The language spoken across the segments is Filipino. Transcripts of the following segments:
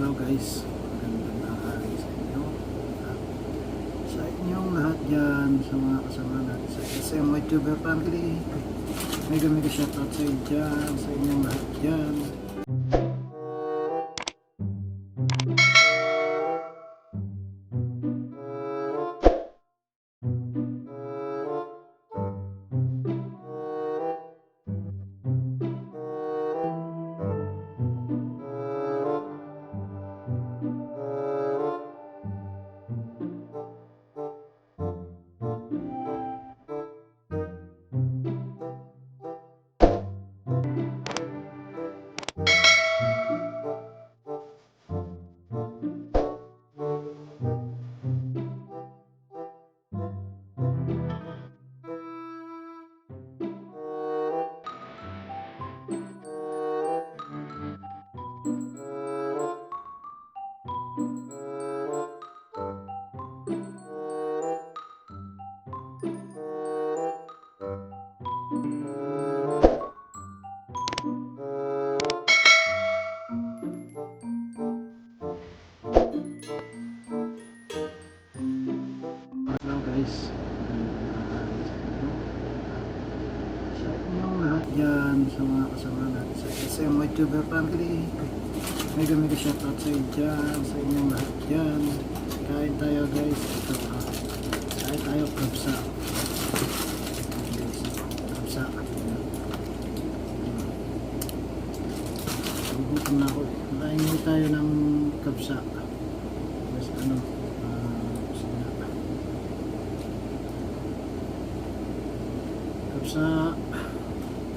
Hello guys, magandang tanghali sa inyo at sa inyong lahat dyan, sa mga kasama natin sa SM YouTuber family. Mega mega shoutout sa inyo dyan, sa inyong lahat dyan. Hello guys, magandang tanghali sa inyo at sa inyong lahat dyan, sa mga kasama natin sa SM YouTuber family. Mega mega shoutout sa inyo dyan, sa inyong lahat dyan. Kain tayo guys, ito kain tayo kabsa. Kabsa. Gugutom na ako eh. Kain tayo ng kabsa. Mas ano, kabsa.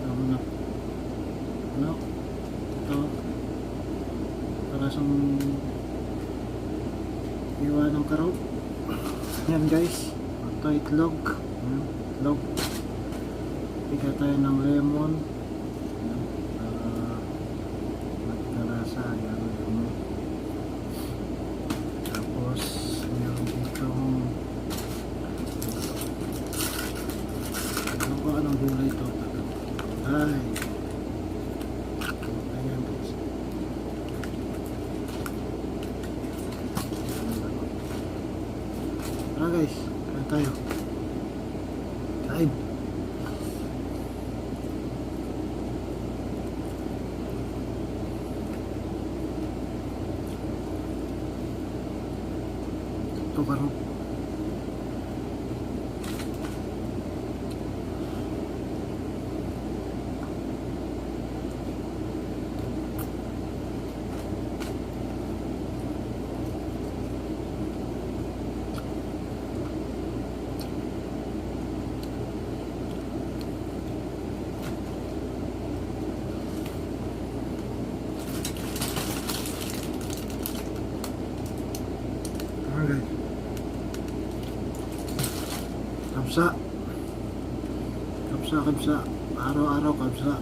Tama na. Ano? Ito. Parasang iwa ng karot. Yan guys. Ito itlog. Itlog. Pika tayo ng lemon. Yan. Para magkalasa. Yan. Tapos meron dito ano ba anong gulay ito? Ay. Ayan guys. Tara guys, kain tayo. Kain. Ito karot. Alright. Kabsa. Kabsa, kabsa. Araw-araw kabsa.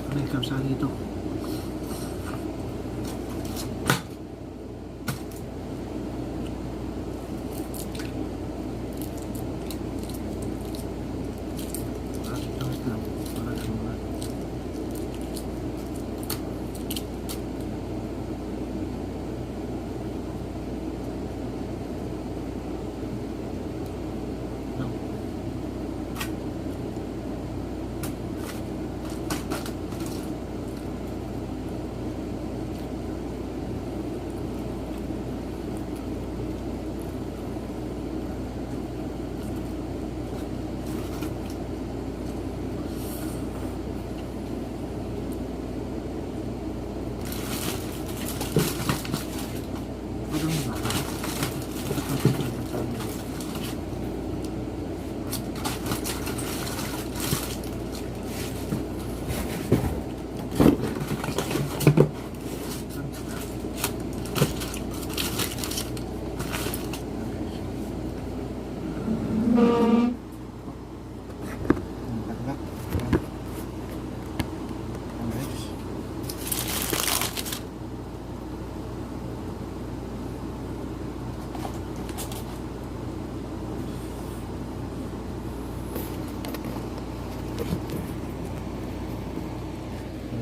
Ano yung kabsa dito? Tapos lang. Parang muna.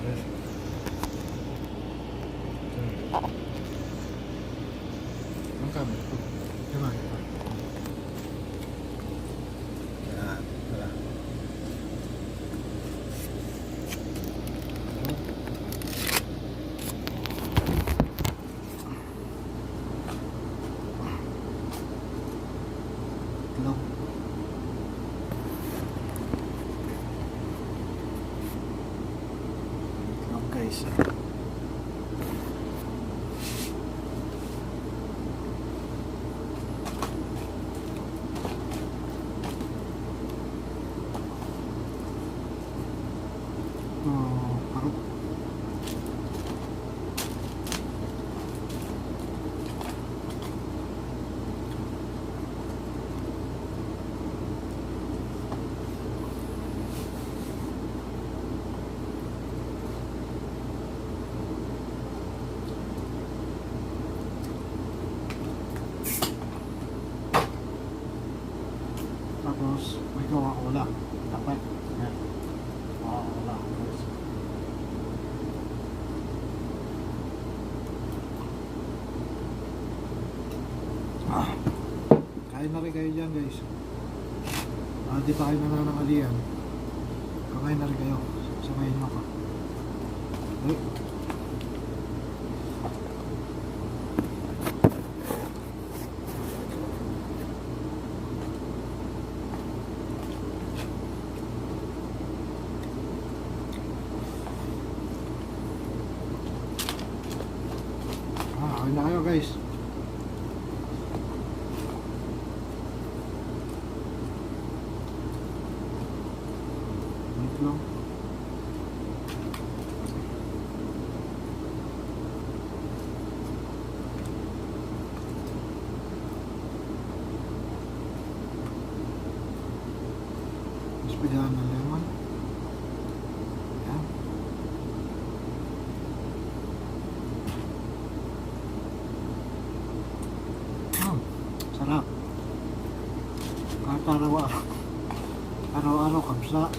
Ang kamay ko. Kamay ko. Wala. Itlog. Itlog guys. Parang tapos may Coca-Cola. Dapat. Yan. Coca-Cola. Guys. Kain na rin kayo dyan guys. Di pa kayo nananangalian. Kakain na rin kayo. Samayin nyo ako. Uy. Kain na kayo guys. Wait lang. Mas pagyan ng lemon. Yan. Sarap. Kahit araw-araw kamsa.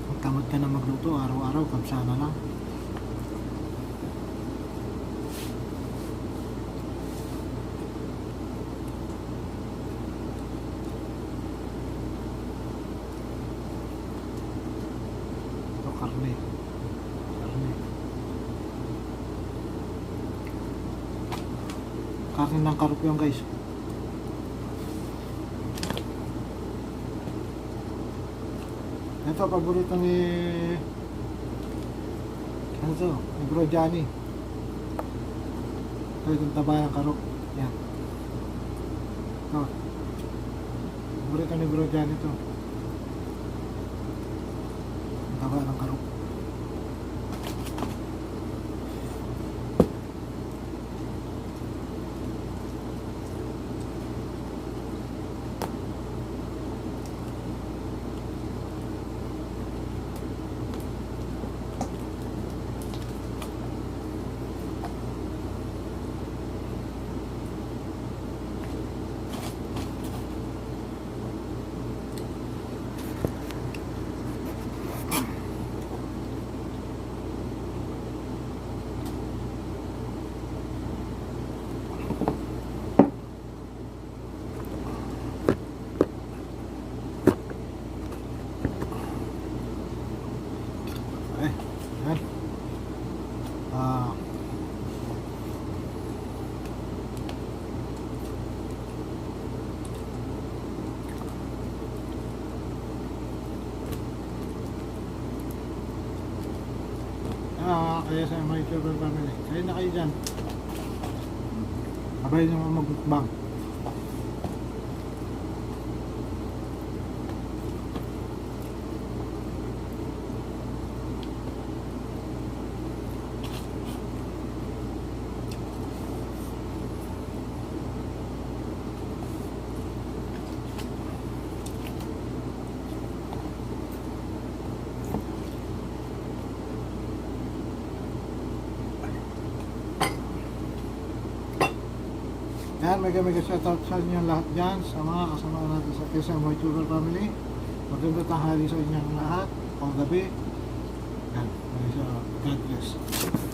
Kung tamad ka na magluto, araw-araw kamsa na lang. Ito karne. Karne ng karop yung guys. Ito paborito ni ano to? Ni Bro Johnny. Ito yung taba ng karop. Yan. Ito. Paborito ni Bro Johnny to. Yung taba ng karop. Yan. Kaya sa mga YouTuber family, kayo na kayo dyan. Abay nyo mag-mukbang. Yan, mega shoutout sa inyo lahat dyan, sa mga kasama natin sa SM YouTuber family. Magandang tanghali sa inyong lahat, o gabi. God bless.